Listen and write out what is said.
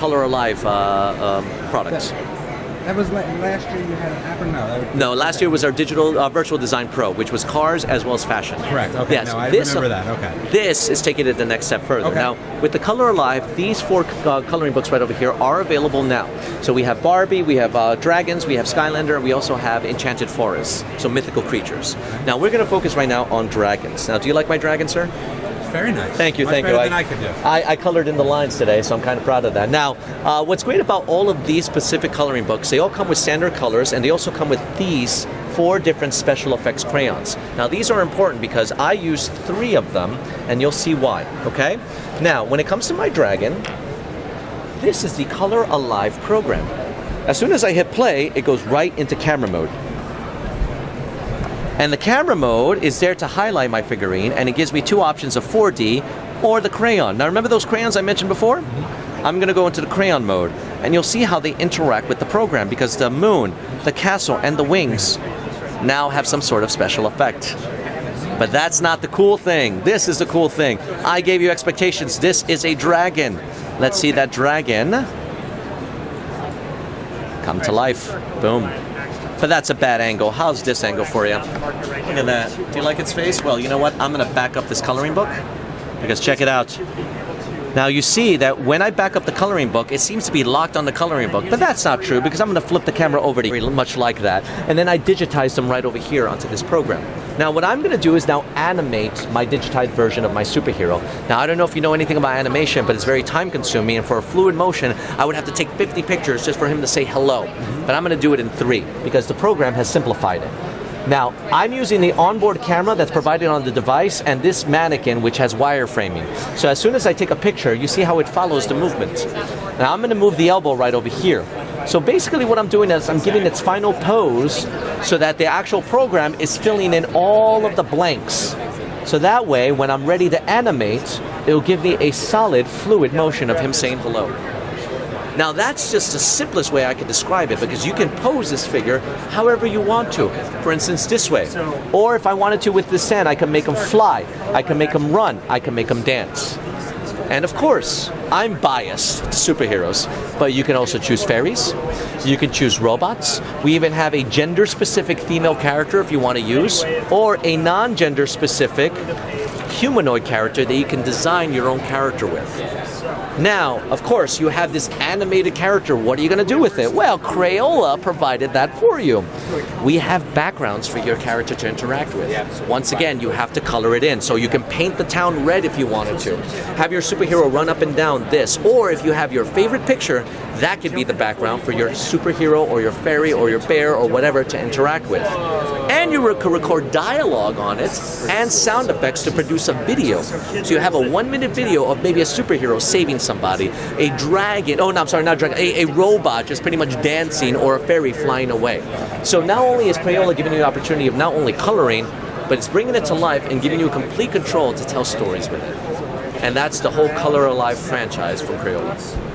Color Alive products. That was last year you had an app or no? No, last year was our digital virtual design pro, which was cars as well as fashion. Correct. Okay. Yes. No, I remember that. Okay. This is taking it the next step further. Okay. Now, with the Color Alive, these 4 coloring books right over here are available now. So we have Barbie, we have dragons, we have Skylander, and we also have enchanted forests, so mythical creatures. Now we're going to focus right now on dragons. Now, do you like my dragon, sir? Very nice. Thank you, Much thank better you. Than I could do. I colored in the lines today, so I'm kind of proud of that. Now, what's great about all of these specific coloring books, they all come with standard colors, and they also come with these 4 different special effects crayons. Now, these are important because I use 3 of them, and you'll see why, okay? Now, when it comes to my dragon, this is the Color Alive program. As soon as I hit play, it goes right into camera mode. And the camera mode is there to highlight my figurine, and it gives me 2 options of 4D or the crayon. Now remember those crayons I mentioned before? I'm going to go into the crayon mode, and you'll see how they interact with the program, because the moon, the castle, and the wings now have some sort of special effect. But that's not the cool thing. This is the cool thing. I gave you expectations. This is a dragon. Let's see that dragon come to life. Boom. But that's a bad angle. How's this angle for you? Look at that. Do you like its face? Well, you know what? I'm going to back up this coloring book, because check it out. Now you see that when I back up the coloring book, it seems to be locked on the coloring book, but that's not true, because I'm going to flip the camera over to very much like that, and then I digitize them right over here onto this program. Now what I'm going to do is now animate my digitized version of my superhero. Now I don't know if you know anything about animation, but it's very time consuming, and for a fluid motion, I would have to take 50 pictures just for him to say hello. But I'm going to do it in 3, because the program has simplified it. Now, I'm using the onboard camera that's provided on the device, and this mannequin, which has wireframing. So as soon as I take a picture, you see how it follows the movement. Now I'm going to move the elbow right over here. So basically what I'm doing is I'm giving its final pose so that the actual program is filling in all of the blanks. So that way, when I'm ready to animate, it'll give me a solid, fluid motion of him saying hello. Now that's just the simplest way I could describe it, because you can pose this figure however you want to. For instance, this way. Or if I wanted to with the sand, I can make him fly, I can make him run, I can make him dance. And of course, I'm biased to superheroes, but you can also choose fairies, you can choose robots, we even have a gender-specific female character if you want to use, or a non-gender specific humanoid character that you can design your own character with. Now, of course, you have this animated character. What are you going to do with it? Well, Crayola provided that for you. We have backgrounds for your character to interact with. Once again, you have to color it in. So you can paint the town red if you wanted to. Have your superhero run up and down this. Or if you have your favorite picture, that could be the background for your superhero or your fairy or your bear or whatever to interact with. And you can record dialogue on it and sound effects to produce a video. So you have a 1-minute video of maybe a superhero saving somebody, a dragon, oh no, I'm sorry, not dragon, a robot just pretty much dancing, or a fairy flying away. So not only is Crayola giving you the opportunity of not only coloring, but it's bringing it to life and giving you complete control to tell stories with it. And that's the whole Color Alive franchise from Crayola.